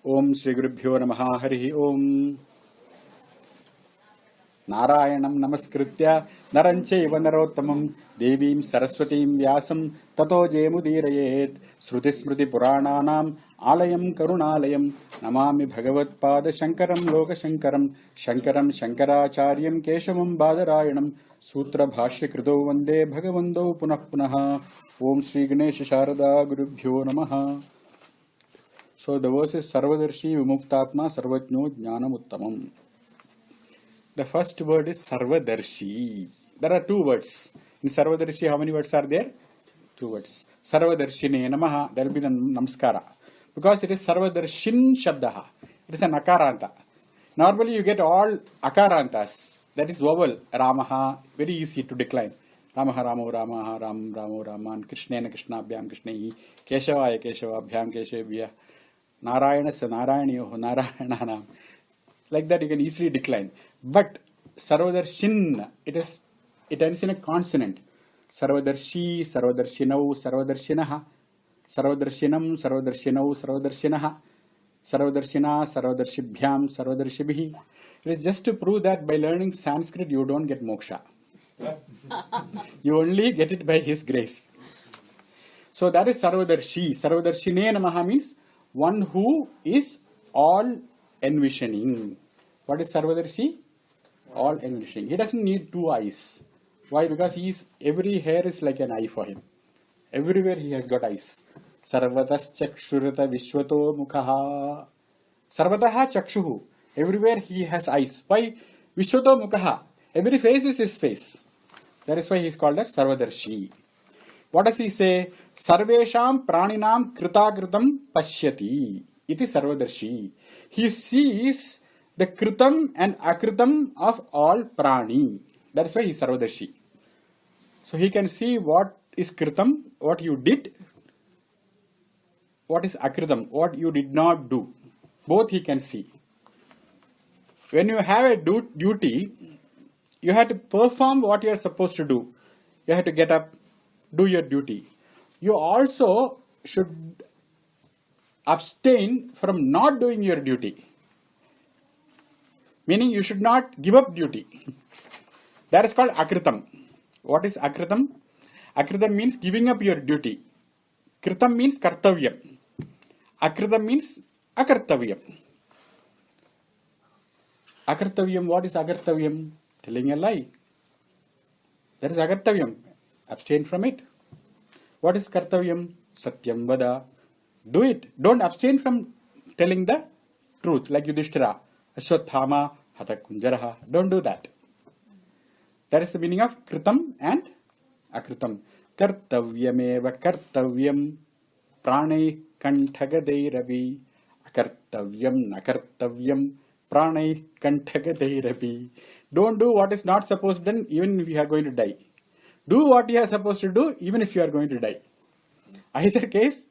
Om Shri Gurubhyo Namaha Harihi Om. Narayanam Namaskritya Naranchaiva Narottamam Devim Saraswatim Vyasam Tato Jemudirayet Shruti Smriti Purananam Alayam Karunalayam Namami Bhagavat Pada Shankaram Loka Shankaram Shankaram Shankaracharyam Keshavam Badarayanam Sutra Bhashya Krito Vande Bhagavando Punah Punaha Om Shri Ganesha Sharada Gurubhyo Namaha. So the verse is Sarvadarshi Vimuktatma Sarvajno Jnanam Uttamam. The first word is Sarvadarshi. There are two words. In Sarvadarshi, how many words are there? Two words. Sarvadarshine Namaha, there will be the Namaskara. Because it is Sarvadarshin Shabdaha. It is an Akaranta. Normally you get all Akarantas. That is vowel. Ramaha, very easy to decline. Ramaha, Ramo, Ramaha, Ram, Ramo, Raman, Krishnena, Krishna, Abhyam, Krishnehi, Keshavaya, Keshava, Abhyam, Keshavya, Narayana, Narayaniyo, Narayananam. Like that you can easily decline. But Sarvadarshin, it ends in a consonant. Sarvadarshi, Sarvadarshinav, Sarvadarshinaha, Sarvadarshinam, Sarvadarshinav, Sarvadarshinaha, Sarvadarshina, Sarvadarshibhyam, Sarvadarshibhi. It is just to prove that by learning Sanskrit you don't get moksha. You only get it by His grace. So that is Sarvadarshi. Sarvadarshine Namaha means one who is all envisioning. What is Sarvadarshi? All envisioning. He doesn't need two eyes. Why? Because every hair is like an eye for him. Everywhere he has got eyes. Sarvatas chakshurata vishwato mukhaha. Sarvataha chakshuhu. Everywhere he has eyes. Why? Vishwato mukhaha. Every face is his face. That is why he is called as Sarvadarshi. What does he say? Sarvesham praninam kritakritam pashyati. Iti Sarvadarshi. He sees the kritam and akritam of all prani. That is why he is Sarvadarshi. So he can see what is kritam, what you did, what is akritam, what you did not do. Both he can see. When you have a duty, you have to perform what you are supposed to do. You have to get up, do your duty. You also should abstain from not doing your duty. Meaning you should not give up duty. That is called akritam. What is akritam? Akritam means giving up your duty. Kritam means kartavyam. Akritam means akartavyam. Akartavyam, what is akartavyam? Telling a lie. That is akartavyam. Abstain from it. What is kartavyam? Satyam vada. Do it. Don't abstain from telling the truth, like Yudhishthira. Ashwathama hata kunjaraha. Don't do that. That is the meaning of kritam and akritam. Kartavyameva kartavyam pranai kanthagadeiravi. Akartavyam nakartavyam pranai kanthagadeiravi. Don't do what is not supposed to do even if you are going to die. Do what you are supposed to do even if you are going to die. Either case,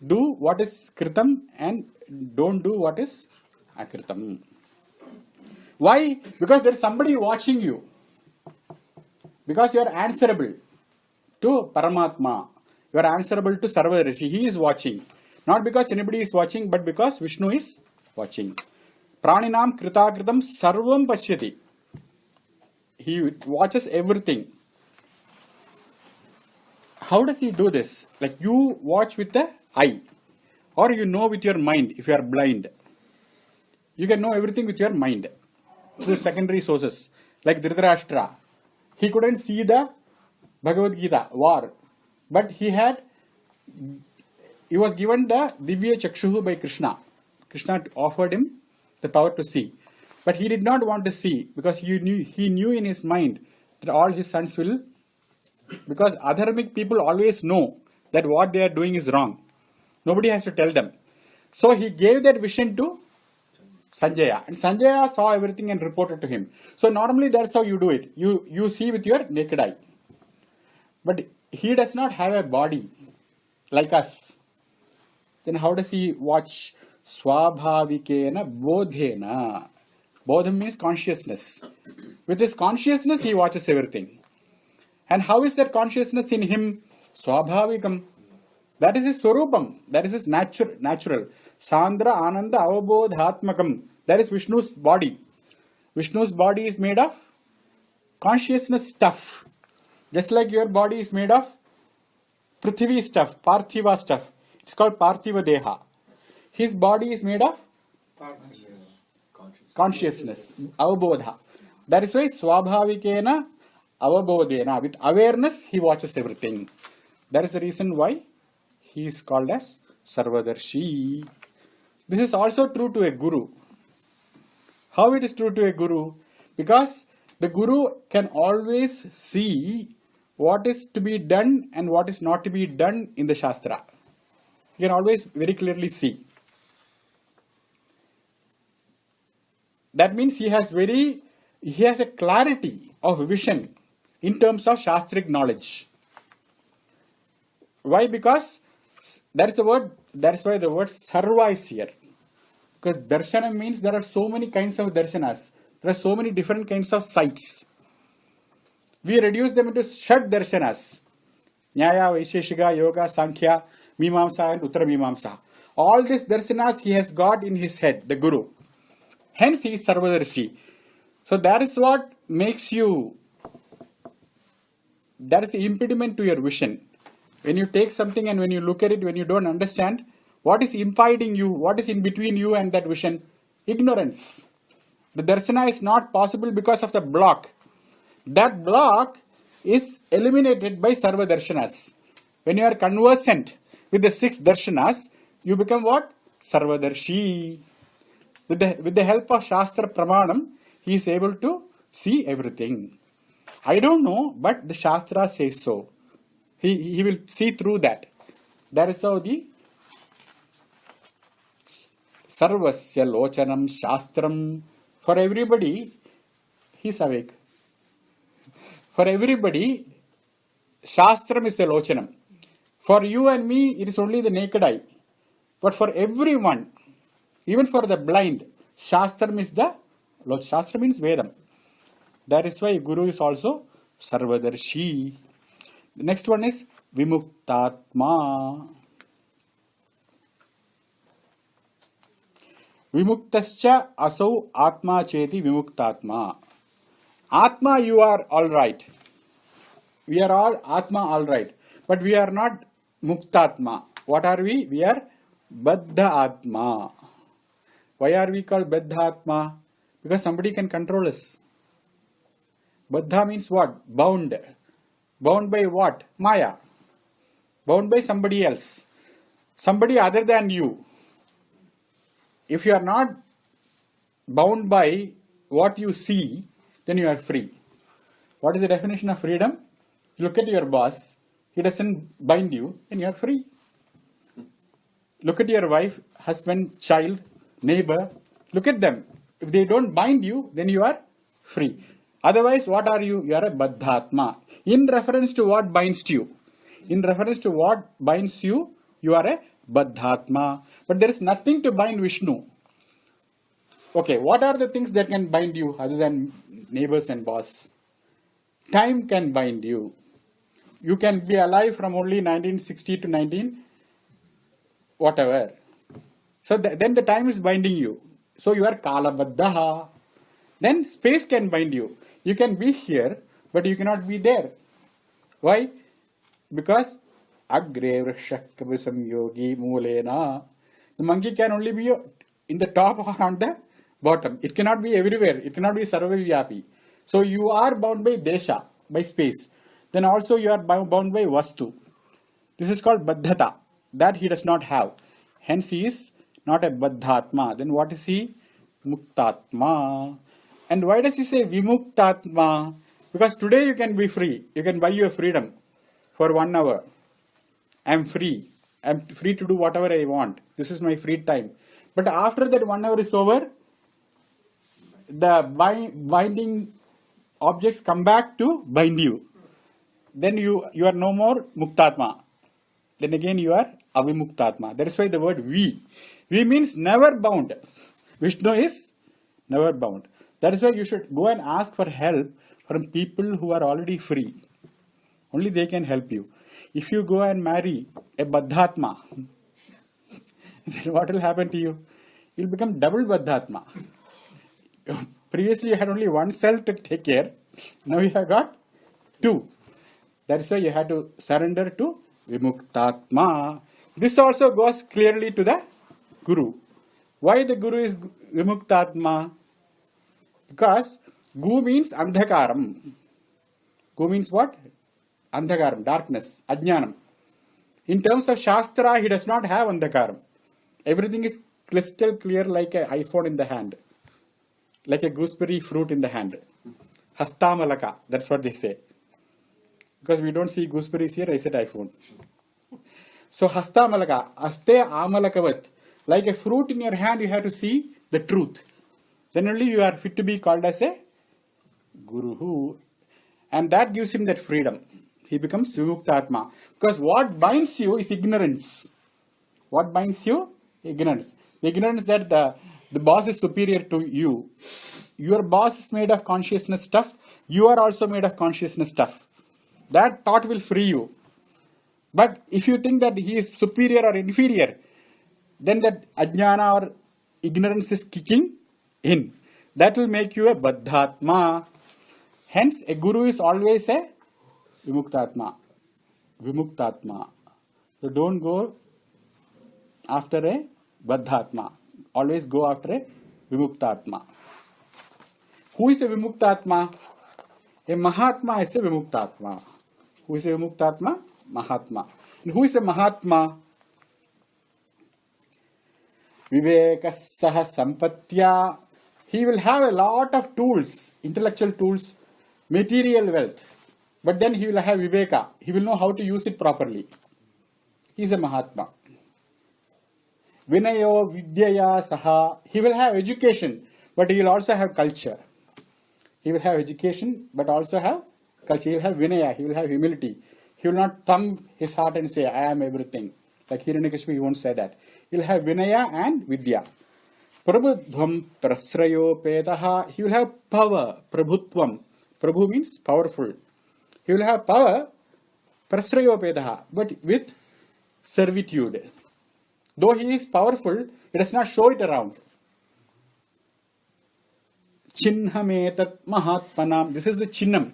do what is kritam and don't do what is akritam. Why? Because there is somebody watching you. Because you are answerable to Paramatma. You are answerable to Sarvadarshi. He is watching. Not because anybody is watching, but because Vishnu is watching. Praninam kritakritam sarvam pashyati. He watches everything. How does he do this? Like you watch with the eye. Or you know with your mind if you are blind. You can know everything with your mind. Through secondary sources. Like Dhritarashtra. He couldn't see the Bhagavad Gita, war. But he was given the Divya Chakshuhu by Krishna. Krishna offered him the power to see. But he did not want to see because he knew in his mind that all his sons will. Because adharmic people always know that what they are doing is wrong. Nobody has to tell them. So he gave that vision to Sanjaya. And Sanjaya saw everything and reported to him. So normally that's how you do it. You see with your naked eye. But he does not have a body like us. Then how does he watch? Swabhavikena bodhena. Bodham means consciousness. With his consciousness he watches everything. And how is that consciousness in him? Swabhavikam. That is his swarupam. That is his natural. Sandra Ananda Avabodhatmakam. That is Vishnu's body. Vishnu's body is made of consciousness stuff. Just like your body is made of Prithvi stuff, Parthiva stuff. It's called Parthiva Deha. His body is made of consciousness, Avabodha. That is why Swabhavikena Avabodhena. With awareness, he watches everything. That is the reason why he is called as Sarvadarshi. This is also true to a guru. How it is true to a guru? Because the guru can always see what is to be done and what is not to be done in the Shastra. He can always very clearly see. That means he has a clarity of vision in terms of Shastric knowledge. Why? Because that is why the word Sarva is here. Because Darshana means there are so many kinds of Darshanas. There are so many different kinds of sights. We reduce them into Shad Darshanas. Nyaya, Vaisheshika, Yoga, Sankhya, Mimamsa and Uttara Mimamsa. All these Darshanas he has got in his head, the Guru. Hence he is Sarvadarshi. So that is what makes you, that is the impediment to your vision. When you take something and when you look at it, when you don't understand, what is impeding you, what is in between you and that vision? Ignorance. The darshana is not possible because of the block. That block is eliminated by Sarva Darshanas. When you are conversant with the 6 darshanas, you become what? Sarvadarshi. With the help of Shastra Pramanam, he is able to see everything. I don't know, but the Shastra says so. He will see through that. That is how the Sarvasya Lochanam Shastram. For everybody, he is awake. For everybody, Shastram is the Lochanam. For you and me, it is only the naked eye. But for everyone, even for the blind, Shastram is the Shastra means Vedam. That is why Guru is also Sarvadarshi. The next one is Vimuktatma. Vimuktascha asau atma cheti vimuktatma. Atma, you are alright. We are all Atma alright. But we are not Muktatma. What are we? We are Baddha Atma. Why are we called Baddha Atma? Because somebody can control us. Baddha means what? Bound. Bound by what? Maya. Bound by somebody else. Somebody other than you. If you are not bound by what you see, then you are free. What is the definition of freedom? Look at your boss. He doesn't bind you, then you are free. Look at your wife, husband, child, neighbor. Look at them. If they don't bind you, then you are free. Otherwise, what are you? You are a Baddhatma. In reference to what binds you. In reference to what binds you, you are a Baddhatma. But there is nothing to bind Vishnu. Okay, what are the things that can bind you other than neighbors and boss? Time can bind you. You can be alive from only 1960 to 19 whatever. So then the time is binding you. So you are Kalabaddaha. Then space can bind you. You can be here, but you cannot be there. Why? Because Agre Vrashakabisam Yogi Mulena. The monkey can only be in the top or on the bottom. It cannot be everywhere. It cannot be Sarvavyapi. So you are bound by Desha, by space. Then also you are bound by Vastu. This is called Baddhata. That he does not have. Hence he is not a Baddhatma. Then what is he? Muktatma. And why does he say Vimuktatma? Because today you can be free. You can buy your freedom for 1 hour. I am free. I am free to do whatever I want. This is my free time. But after that 1 hour is over, the binding objects come back to bind you. Then you are no more Muktatma. Then again you are Avimuktatma. That is why the word V. V means never bound. Vishnu is never bound. That is why you should go and ask for help from people who are already free. Only they can help you. If you go and marry a Baddhatma, then what will happen to you? You'll become double Baddhatma. Previously you had only one self to take care. Now you have got two. That's why you had to surrender to Vimuktatma. This also goes clearly to the Guru. Why the Guru is Vimuktatma? Because Gu means Andhakaram. Gu means what? Andhakaram, darkness, Ajnanam. In terms of Shastra, he does not have Andhakaram. Everything is crystal clear like an iPhone in the hand. Like a gooseberry fruit in the hand. Hastamalaka, that's what they say. Because we don't see gooseberries here, I said iPhone. So Hastamalaka, Aste Amalakavat. Like a fruit in your hand, you have to see the truth. Then only you are fit to be called as a Guru. And that gives him that freedom. He becomes Vimuktatma. Because what binds you is ignorance. What binds you? Ignorance. The ignorance that the boss is superior to you. Your boss is made of consciousness stuff. You are also made of consciousness stuff. That thought will free you. But if you think that he is superior or inferior, then that ajnana or ignorance is kicking in. That will make you a Baddhatma. Hence, a Guru is always a Vimuktatma. Vimuktatma. So don't go after a Baddhatma. Always go after a Vimuktatma. Who is a Vimuktatma? A Mahatma is a Vimuktatma. Who is a Vimuktatma? Mahatma. And who is a Mahatma? Vivekasaha Sampatya. He will have a lot of tools, intellectual tools, material wealth. But then he will have Viveka. He will know how to use it properly. He is a Mahatma. Vinayo Vidyaya Saha. He will have education, but he will also have culture. He will have education, but also have culture. He will have Vinaya. He will have humility. He will not thumb his heart and say, I am everything. Like Hiranyakashipu, he won't say that. He will have Vinaya and Vidya. Prabhudhvam Prasrayo Petaha. He will have power. Prabhutvam. Prabhu means powerful. He will have power. Prasrayo Petaha. But with servitude. Though he is powerful, he does not show it around. Chinnhametat Mahatmanam. This is the Chinnam.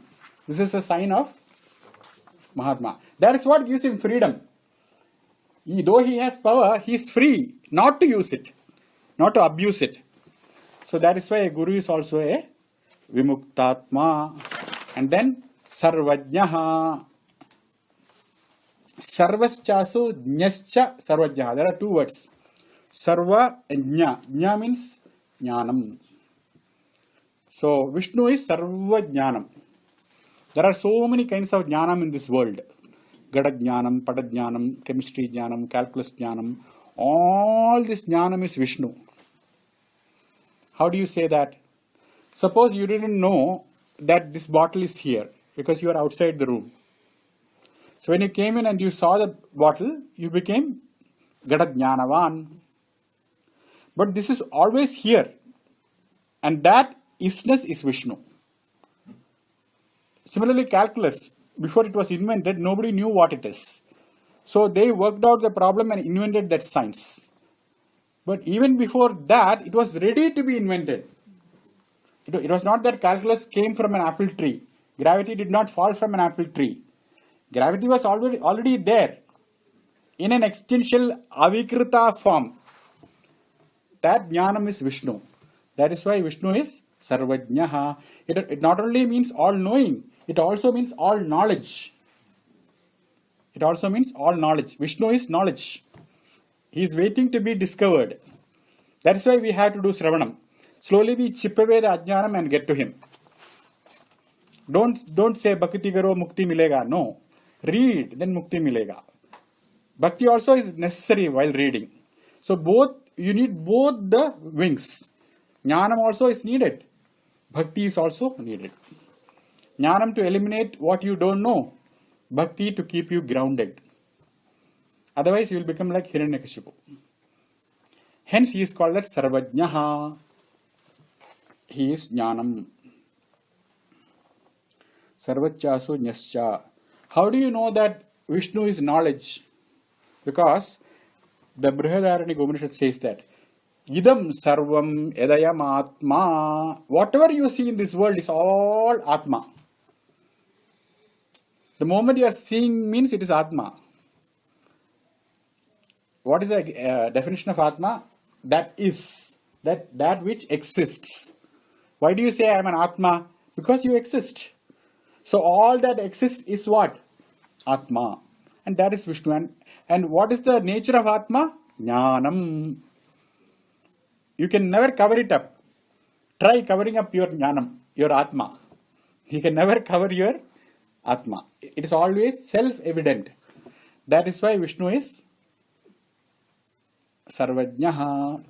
This is a sign of Mahatma. That is what gives him freedom. Though he has power, he is free not to use it, not to abuse it. So that is why a Guru is also a Vimuktatma. And then Sarvajnaha. Sarvaschasu Jnascha Sarvajnaha. There are two words. Sarva and Jna. Jna means Jnanam. So Vishnu is Sarva Jnanam. There are so many kinds of Jnanam in this world. Gada Jnanam, Pada Jnanam, Chemistry Jnanam, Calculus Jnanam. All this Jnanam is Vishnu. How do you say that? Suppose you didn't know that this bottle is here because you are outside the room. So when you came in and you saw the bottle, you became Gada Jnanavan. But this is always here. And that isness is Vishnu. Similarly, calculus, before it was invented, nobody knew what it is. So they worked out the problem and invented that science. But even before that, it was ready to be invented. It was not that calculus came from an apple tree. Gravity did not fall from an apple tree. Gravity was already there in an existential avikrita form. That jnanam is Vishnu. That is why Vishnu is Sarvajnaha. It not only means all knowing, it also means all knowledge. It also means all knowledge. Vishnu is knowledge. He is waiting to be discovered. That is why we have to do Sravanam. Slowly we chip away the Ajnanam and get to him. Don't say Bhakti Karo Mukti Milega. No. Read, then Mukti Milega. Bhakti also is necessary while reading. So you need both the wings. Jnanam also is needed. Bhakti is also needed. Jnanam to eliminate what you don't know. Bhakti to keep you grounded. Otherwise you will become like Hiranyakashipu. Hence he is called as Sarvajnaha. He is Jnanam. Sarvachasu Jnascha. How do you know that Vishnu is knowledge? Because The Brihadaranyaka Upanishad says that Idam sarvam edayam atma. Whatever you see in this world is all Atma. The moment you are seeing means it is Atma. What is the definition of Atma? That is, that which exists. Why do you say I am an Atma? Because you exist. So all that exists is what? Atma. And that is Vishnu. And what is the nature of Atma? Jnanam. You can never cover it up. Try covering up your Jnanam, your Atma. You can never cover your Atma. It is always self-evident. That is why Vishnu is Sarvajnaha.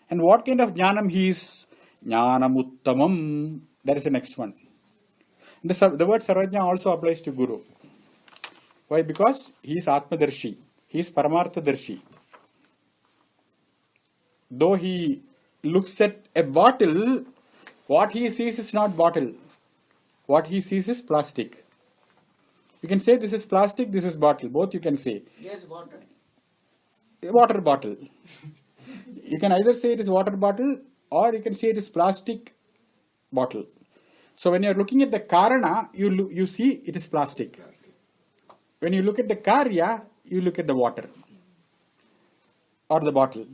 And what kind of Jnanam he is? Jnanam Uttamam. That is the next one. The word Sarvajna also applies to Guru. Why? Because he is Atmadarshi. He is Paramarthadarshi. Though he looks at a bottle, what he sees is not bottle. What he sees is plastic. You can say this is plastic, this is bottle. Both you can say. Yes, water. A water bottle. You can either say it is water bottle or you can say it is plastic bottle. So when you are looking at the Karana, you see it is plastic. When you look at the Karya, you look at the water or the bottle.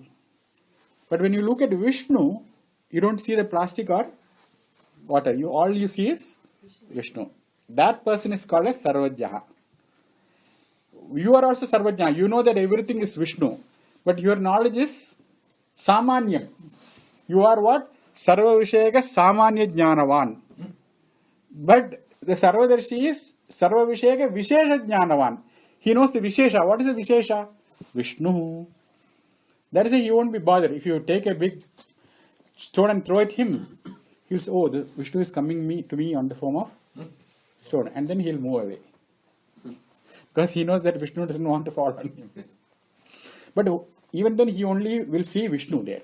But when you look at Vishnu, you don't see the plastic or water. All you see is Vishnu. That person is called as Sarvajnaha. You are also Sarvajnaha. You know that everything is Vishnu. But your knowledge is Samanyam. You are what? Sarva Vishayaka Samanya Jnanavan. But the Sarvadarshi is Sarva Vishayaka Vishesha Jnanavan. He knows the Vishesha. What is the Vishesha? Vishnu. That is why he won't be bothered. If you take a big stone and throw at him, he'll say, oh, the Vishnu is coming to me on the form of stone. And then he'll move away. Because he knows that Vishnu doesn't want to fall on him. But even then he only will see Vishnu there.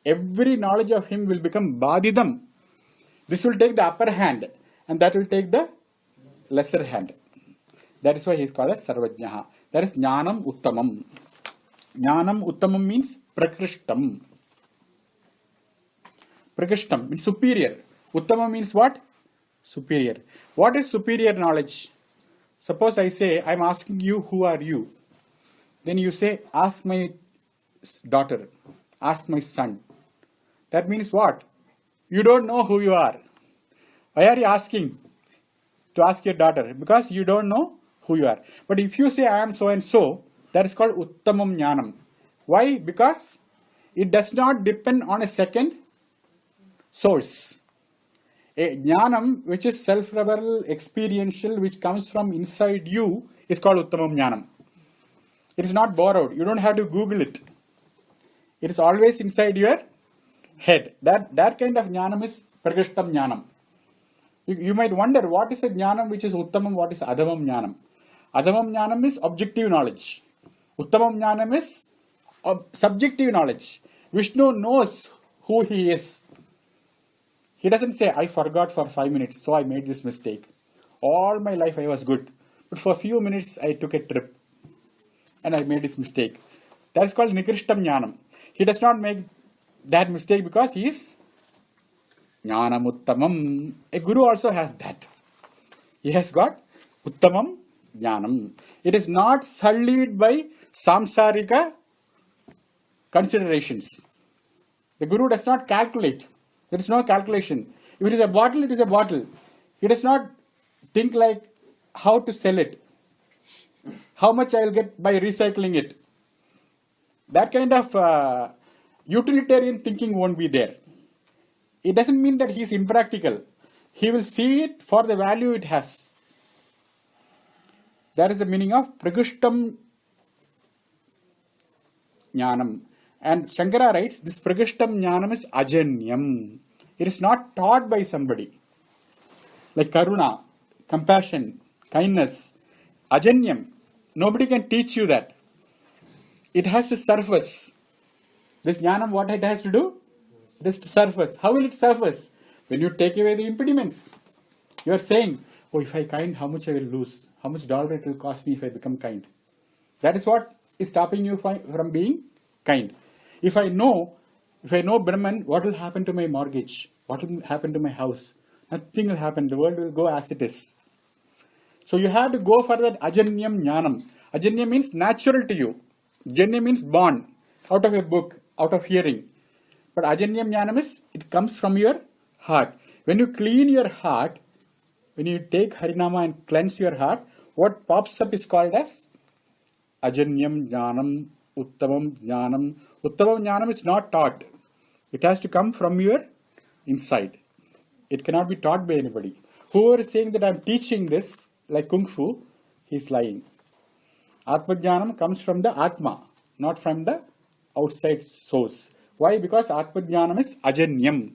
Every knowledge of him will become Badidam. This will take the upper hand and that will take the lesser hand. That is why he is called as Sarvajnaha. That is Jnanam Uttamam. Jnanam Uttamam means Prakrishtam. Prakrishtam means superior. Uttamam means what? Superior. What is superior knowledge? Suppose I say, I am asking you, who are you? Then you say, ask my daughter, ask my son. That means what? You don't know who you are. Why are you asking to ask your daughter? Because you don't know who you are. But if you say, I am so and so, that is called Uttamam Jnanam. Why? Because it does not depend on a second source. A Jnanam, which is self-reveal, experiential, which comes from inside you, is called Uttamam Jnanam. It is not borrowed. You don't have to Google it. It is always inside your head. That kind of Jnanam is Prakrishtam Jnanam. You might wonder, what is a Jnanam which is Uttamam, what is Adhamam Jnanam? Adhamam Jnanam is objective knowledge. Uttamam Jnanam is subjective knowledge. Vishnu knows who he is. He doesn't say, I forgot for 5 minutes, so I made this mistake. All my life I was good. But for a few minutes I took a trip and I made this mistake. That is called Nikrishtam Jnanam. He does not make that mistake because he is Jnanam Uttamam. A guru also has that. He has got Uttamam Jnanam. It is not sullied by samsarika considerations. The guru does not calculate. There is no calculation. If it is a bottle, it is a bottle. He does not think like how to sell it, how much I will get by recycling it. That kind of utilitarian thinking won't be there. It doesn't mean that he is impractical. He will see it for the value it has. That is the meaning of Prakrishtam Jnanam. And Shankara writes, this Prakrishtam Jnanam is Ajanyam. It is not taught by somebody. Like Karuna, compassion, kindness, Ajanyam. Nobody can teach you that. It has to surface. This Jnanam, what it has to do? It has to surface. How will it surface? When you take away the impediments. You are saying, oh, if I kind, how much I will lose? How much dollar it will cost me if I become kind? That is what is stopping you from being kind. If I know Brahman, what will happen to my mortgage? What will happen to my house? Nothing will happen. The world will go as it is. So you have to go for that ajanyam jnanam. Ajanya means natural to you. Janya means born, out of a book, out of hearing. But ajanyam jnanam is, it comes from your heart. When you clean your heart, when you take Harinama and cleanse your heart, what pops up is called as ajanyam jnanam, uttamam jnanam. Uttamam jnanam is not taught. It has to come from your inside. It cannot be taught by anybody. Whoever is saying that I am teaching this, like Kung Fu, he is lying. Atma Jnanam comes from the Atma, not from the outside source. Why? Because Atma Jnanam is ajanyam.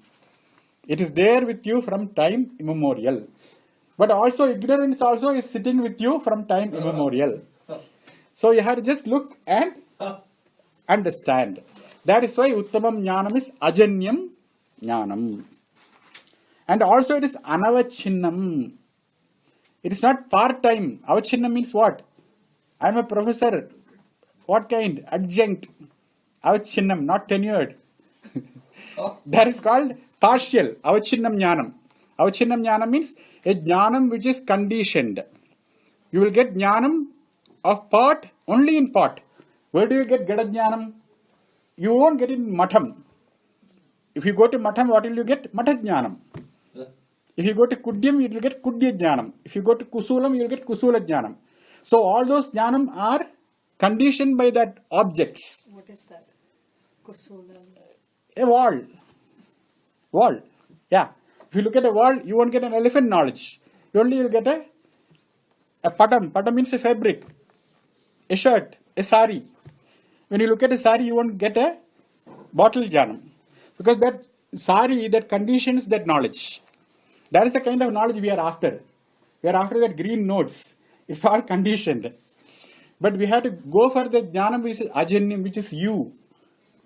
It is there with you from time immemorial. But also ignorance also is sitting with you from time immemorial. So you have to just look and understand. That is why Uttamam Jnanam is ajanyam jnanam. And also it is anavachinnam. It is not part-time. Avachinnam means what? I am a professor. What kind? Adjunct. Avachinnam, not tenured. That is called partial. Avachinnam jnanam. Avachinnam jnanam means a jnanam which is conditioned. You will get jnanam of part only in part. Where do you get Gada jnanam? You won't get it in Matham. If you go to Matham, what will you get? Matha jnanam. If you go to Kudyam, you will get Kudya jnanam. If you go to Kusulam, you will get Kusula jnanam. So all those jnanam are conditioned by that objects. What is that? Kusulam. A wall. Wall. Yeah. If you look at a wall, you won't get an elephant knowledge. You only will get a patam. Patam means a fabric. A shirt. A sari. When you look at a sari, you won't get a bottle jnanam. Because that sari, that conditions that knowledge. That is the kind of knowledge we are after. We are after that green notes. It's all conditioned. But we have to go for the jnanam which is ajanyam, which is you.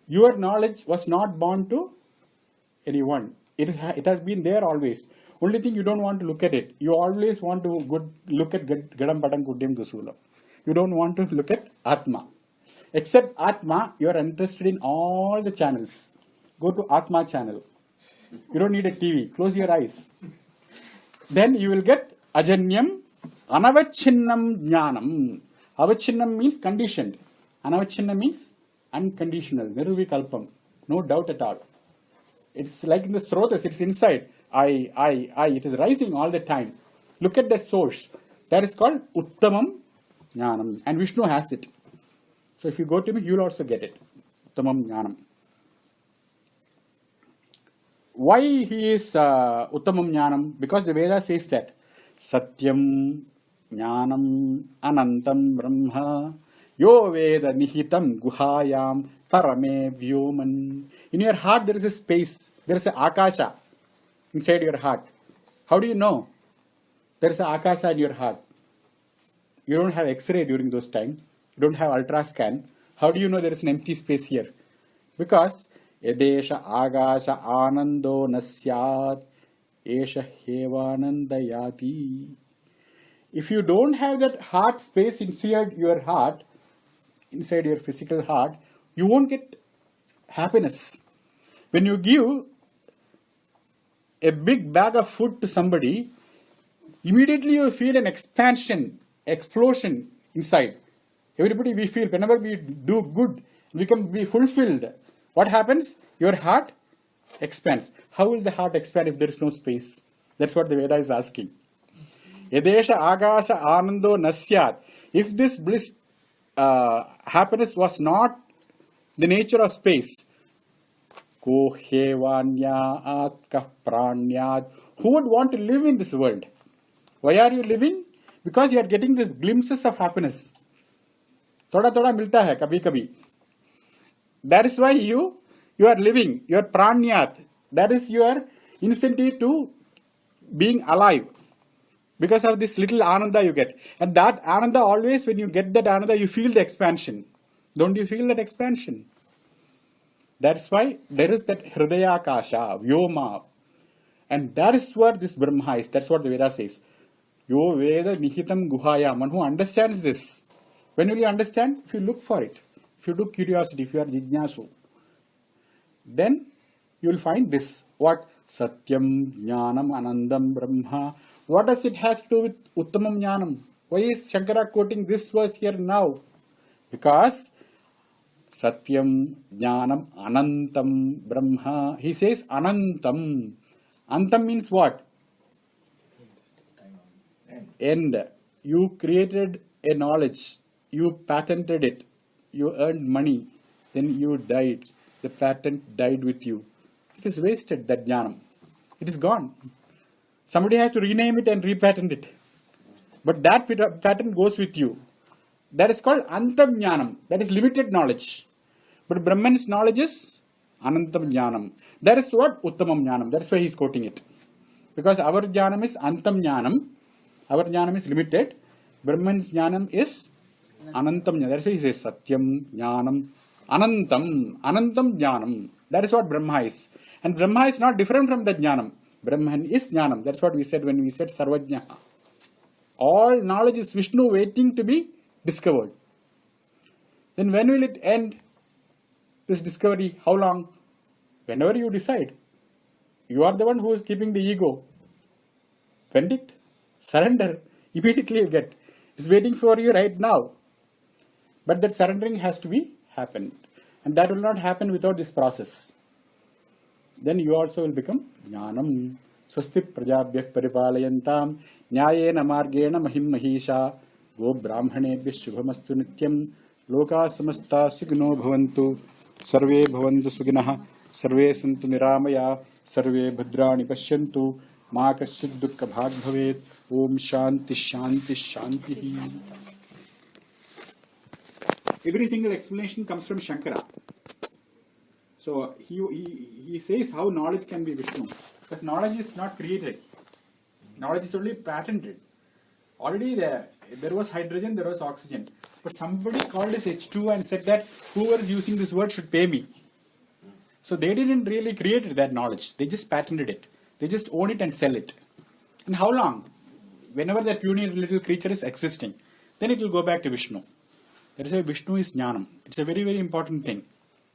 Your knowledge was not born to anyone. It has been there always. Only thing you don't want to look at it. You always want to look at Gadam Padam Kudyam Kusulam. You don't want to look at Atma. Except Atma, you are interested in all the channels. Go to Atma channel. You don't need a TV. Close your eyes. Then you will get ajanyam, anavachinnam jnanam. Avachinnam means conditioned. Anavachinnam means unconditional. Niruvikalpam. No doubt at all. It's like in the srotas, it's inside. I. It is rising all the time. Look at that source. That is called Uttamam Jnanam. And Vishnu has it. So if you go to me, you will also get it. Uttamam Jnanam. Why he is Uttamam Jnanam? Because the Veda says that Satyam Jnanam Anantam Brahma Yo Veda Nihitam Guhayam Parame Vyoman. In your heart there is a space. There is a Akasha inside your heart. How do you know? There is a Akasha in your heart. You don't have X-ray during those times. You don't have ultrascan. How do you know there is an empty space here? Because Yadesha Agasha Anando Nasyat Esha Hevanandayati. If you don't have that heart space inside your heart, inside your physical heart, you won't get happiness. When you give a big bag of food to somebody, immediately you feel an expansion, explosion inside. Everybody we feel, whenever we do good, we can be fulfilled. What happens? Your heart expands. How will the heart expand if there is no space? That's what the Veda is asking. Yadesha Agasha Anando Nasyat. If this bliss, happiness was not the nature of space, Ko Hevanyat Kah Pranyat. Who would want to live in this world? Why are you living? Because you are getting these glimpses of happiness. Thoda thoda milta hai, kabhi kabhi. That is why you are living. You are pranyat. That is your incentive to being alive. Because of this little ananda you get. And that ananda always, when you get that ananda, you feel the expansion. Don't you feel that expansion? That's why there is that hridaya kasha, vyoma. And that is what this Brahma is. That's what the Veda says. Yo Veda Nihitam Guhayam. One who understands this, When will you understand? If you look for it. If you do curiosity, if you are jnanasu, then you will find this. What? Satyam, Jnanam, Anandam, Brahma. What does it has to do with Uttamam Jnanam? Why is Shankara quoting this verse here now? Because Satyam, Jnanam, Anantam, Brahma. He says Anantam. Antam means what? End. You created a knowledge. You patented it. You earned money. Then you died. The patent died with you. It is wasted, that jnanam. It is gone. Somebody has to rename it and repatent it. But that patent goes with you. That is called antam jnanam. That is limited knowledge. But Brahman's knowledge is anantam jnanam. That is what uttamam jnanam. That is why he is quoting it. Because our jnanam is antam jnanam. Our jnanam is limited. Brahman's jnanam is anantam jnanam. That is why he says satyam jnanam anantam. Anantam jnanam. That is what Brahma is. And Brahma is not different from the jnanam. Brahman is jnanam. That's what we said when we said sarvajna. All knowledge is Vishnu waiting to be discovered. Then when will it end? This discovery, how long? Whenever you decide. You are the one who is keeping the ego. Bend it. Surrender. Immediately you get. It's waiting for you right now. But that surrendering has to be happened. And that will not happen without this process. Then you also will become jnanam. Swasti prajabhyah paripalayantam nyayena margena mahim mahisha go brahmanebhyah shubhamastu nityam loka samasta signo bhavantu sarve bhavantu suginah sarve santu niramaya sarve bhadrani pashyantu ma kasyid dukkha bhag bhavet om shanti shanti shanti. Every single explanation comes from Shankara. So he says how knowledge can be Vishnu. Because knowledge is not created. Knowledge is only patented. Already there was hydrogen, there was oxygen. But somebody called this H2 and said that whoever is using this word should pay me. So they didn't really create that knowledge. They just patented it. They just own it and sell it. And how long? Whenever that puny little creature is existing, then it will go back to Vishnu. That is why Vishnu is Jnanam. It's a very, very important thing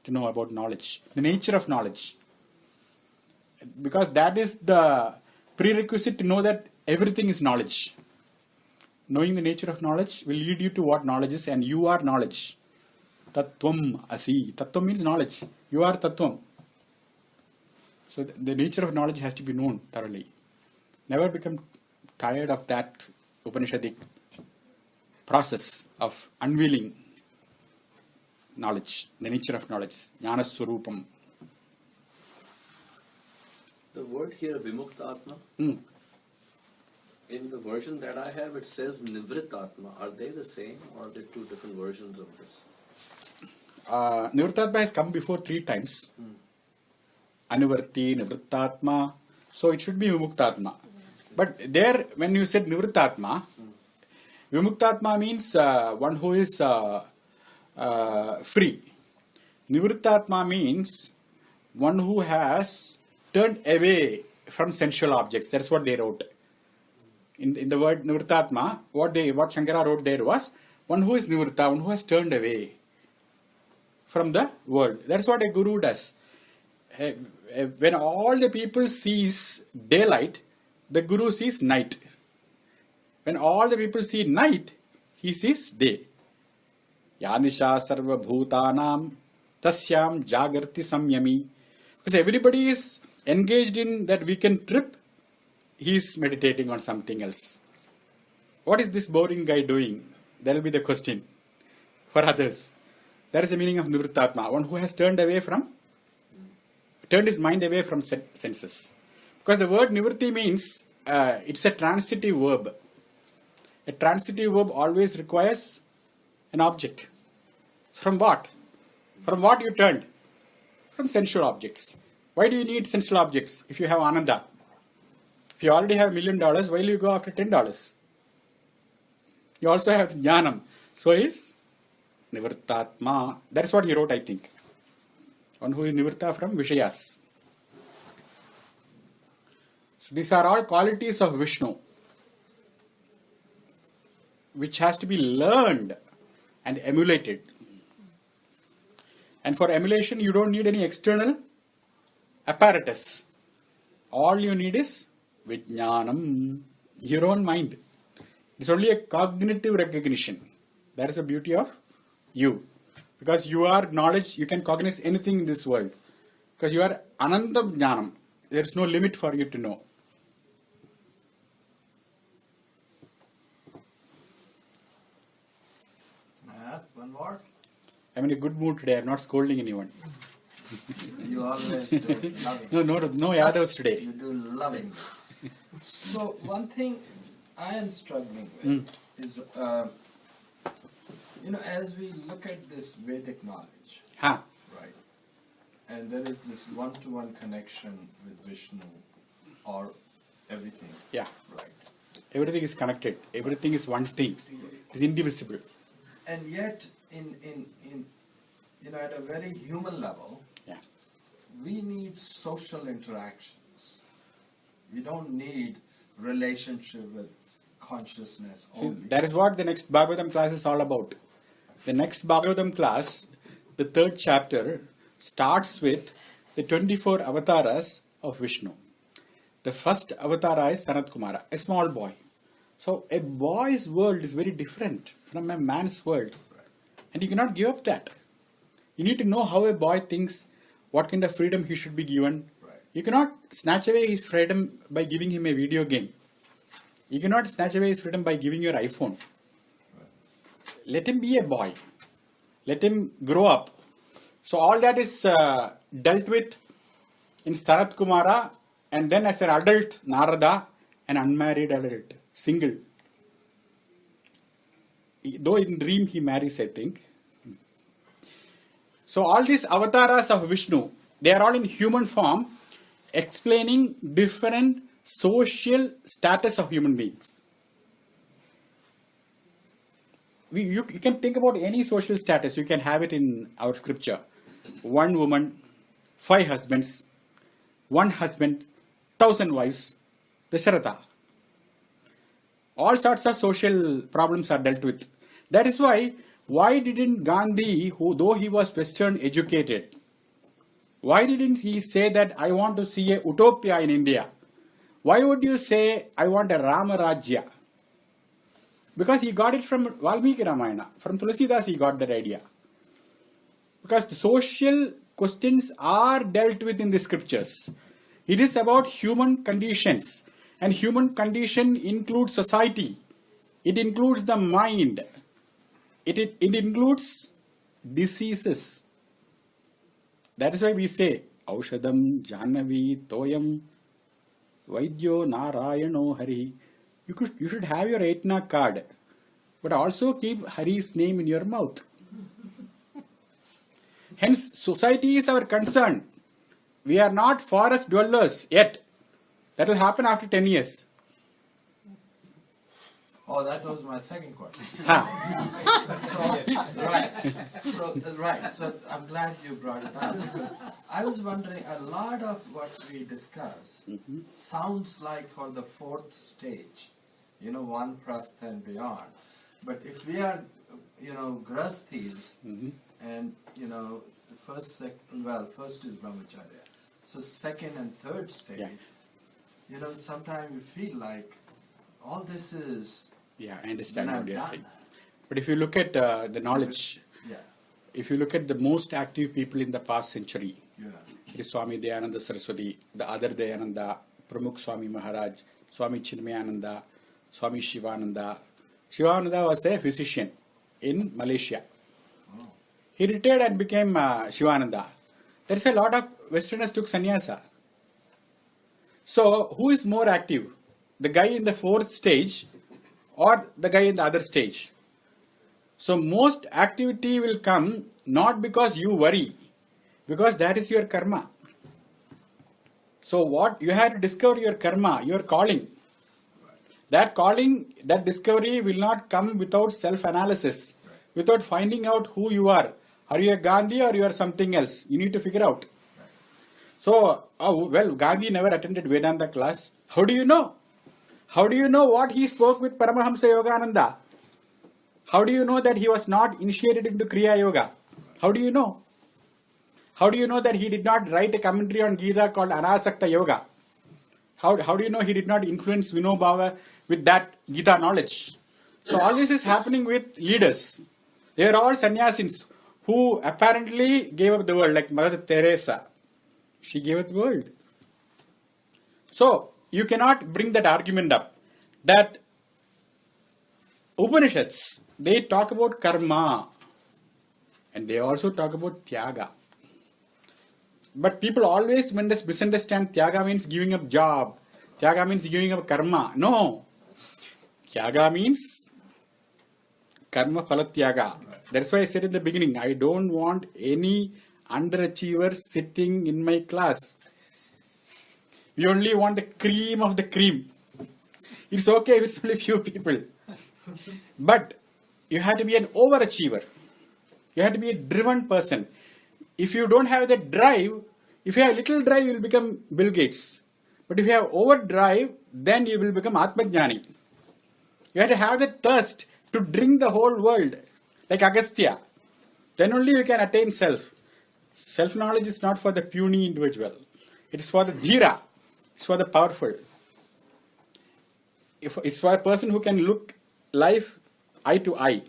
to know about knowledge. The nature of knowledge. Because that is the prerequisite to know that everything is knowledge. Knowing the nature of knowledge will lead you to what knowledge is, and you are knowledge. Tattvam asi. Tattvam means knowledge. You are Tattvam. So the nature of knowledge has to be known thoroughly. Never become tired of that Upanishadic process of unveiling knowledge, the nature of knowledge, jnana swarupam. The word here, Vimuktatma, in the version that I have, it says Nivritatma. Are they the same, or are they two different versions of this? Nivritatma has come before 3 times. Anuvarti, Nivritatma. So it should be Vimuktatma. But there, when you said Nivritatma, Vimuktatma means one who is free. Nivritatma means one who has turned away from sensual objects. That's what they wrote. In the word Nivritatma, what Shankara wrote there was one who is Nivritta, one who has turned away from the world. That's what a guru does. When all the people sees daylight, the guru sees night. When all the people see night, he sees day. Yanisha sarva bhutanam tasyam jagarti samyami. Because everybody is engaged in that weekend trip, he is meditating on something else. What is this boring guy doing? That will be the question for others. That is the meaning of Nivritatma, one who has turned his mind away from senses. Because the word Nivritti means, it's a transitive verb. A transitive verb always requires an object. From what? From what you turned? From sensual objects. Why do you need sensual objects if you have Ananda? If you already have $1 million, why will you go after $10? You also have Jnanam. So is Nivritatma. That's what he wrote, I think. One who is Nivritta from Vishayas. So these are all qualities of Vishnu, which has to be learned and emulate it. And for emulation, you don't need any external apparatus. All you need is Vijnanam, your own mind. It's only a cognitive recognition. That is the beauty of you. Because you are knowledge, you can cognize anything in this world. Because you are Anandam Jnanam. There is no limit for you to know. One more? I'm in a good mood today. I'm not scolding anyone. You always do loving. No Yadavs today. You do loving. So one thing I am struggling with is, as we look at this Vedic knowledge, Ha. right, and there is this one-to-one connection with Vishnu or everything, Yeah. right? Everything is connected. Everything is one thing. It's indivisible. And yet, at a very human level, Yeah. we need social interactions. We don't need relationship with consciousness See, only. that is what the next Bhagavatam class is all about. The next Bhagavatam class, the 3rd chapter, starts with the 24 avatars of Vishnu. The first avatar is Sanat Kumara, a small boy. So a boy's world is very different from a man's world. And you cannot give up that. You need to know how a boy thinks, what kind of freedom he should be given. Right. You cannot snatch away his freedom by giving him a video game. You cannot snatch away his freedom by giving your iPhone. Let him be a boy. Let him grow up. So all that is dealt with in Sanat Kumara, and then as an adult, Narada, an unmarried adult, single. Though in dream he marries, I think. So all these avatars of Vishnu, they are all in human form, explaining different social status of human beings. You can think about any social status. You can have it in our scripture. 1 woman, 5 husbands, 1 husband, 1,000 wives, Dasharatha. All sorts of social problems are dealt with. That is why didn't Gandhi, who though he was Western educated, why didn't he say that I want to see a utopia in India? Why would you say I want a Rama Rajya? Because he got it from Valmiki Ramayana, from Tulsidas he got that idea. Because the social questions are dealt with in the scriptures. It is about human conditions. And human condition includes society. It includes the mind. It includes diseases. That is why we say, Aushadam, Janavi, Toyam, Vaidyo, Narayano, Hari. You should have your Etna card, but also keep Hari's name in your mouth. Hence, society is our concern. We are not forest dwellers yet. That will happen after 10 years. Oh, that was my second question. Ha. So I'm glad you brought it up, because I was wondering, a lot of what we discuss sounds like for the 4th stage, Vanprastha and beyond. But if we are, grasthis, and, first is brahmacharya. So 2nd and 3rd stage, sometimes you feel like all this is... Yeah, I understand Then what I've you're done saying. that. But if you look at the knowledge, Yeah, if you look at the most active people in the past century, yeah. it is Swami Dayananda Saraswati, the other Dayananda, Pramukh Swami Maharaj, Swami Chinmayananda, Swami Shivananda. Shivananda was a physician in Malaysia. Oh. He retired and became Shivananda. There is a lot of Westerners took sannyasa. So, who is more active? The guy in the 4th stage or the guy in the other stage? So, most activity will come not because you worry, because that is your karma. So, what you have to discover your karma, your calling. That calling, that discovery will not come without self-analysis, without finding out who you are. Are you a Gandhi or you are something else? You need to figure out. So, Gandhi never attended Vedanta class. How do you know? How do you know what he spoke with Paramahamsa Yogananda? How do you know that he was not initiated into Kriya Yoga? How do you know? How do you know that he did not write a commentary on Gita called Anasakta Yoga? How do you know he did not influence Vinobhava with that Gita knowledge? So all this is happening with leaders. They are all sannyasis who apparently gave up the world, like Mother Teresa. She gave up the world. So you cannot bring that argument up that Upanishads, they talk about karma and they also talk about tyaga. But people always misunderstand tyaga means giving up job. Tyaga means giving up karma. No. Tyaga means karma phala tyaga. That's why I said in the beginning, I don't want any underachiever sitting in my class. We only want the cream of the cream. It's okay if it's only few people. But you have to be an overachiever. You have to be a driven person. If you don't have that drive, if you have little drive, you will become Bill Gates. But if you have overdrive, then you will become Atmajnani. You have to have the thirst to drink the whole world, like Agastya. Then only you can attain self. Self-knowledge is not for the puny individual. It is for the dhira. It's for the powerful. It's for a person who can look life eye to eye.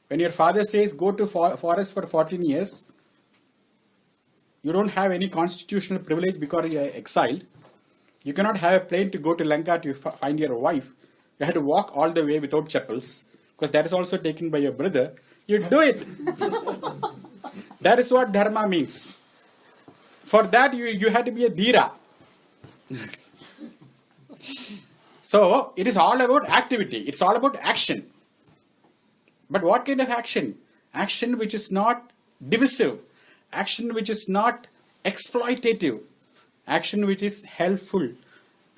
When your father says, go to forest for 14 years, you don't have any constitutional privilege because you are exiled. You cannot have a plane to go to Lanka to find your wife. You have to walk all the way without chappals, because that is also taken by your brother. You do it. That is what dharma means. For that, you have to be a dhira. So, it is all about activity. It's all about action. But what kind of action? Action which is not divisive. Action which is not exploitative. Action which is helpful.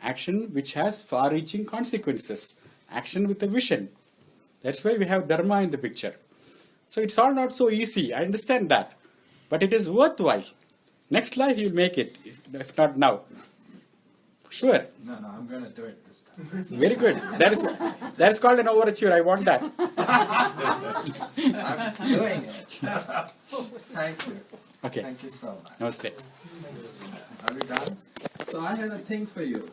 Action which has far-reaching consequences. Action with a vision. That's why we have dharma in the picture. So it's all not so easy. I understand that. But it is worthwhile. Next life you'll make it, if not now. Sure. No, I'm going to do it this time. Very good. That is called an overachiever. I want that. I'm doing it. Thank you. Okay. Thank you so much. Namaste. Are we done? So I have a thing for you.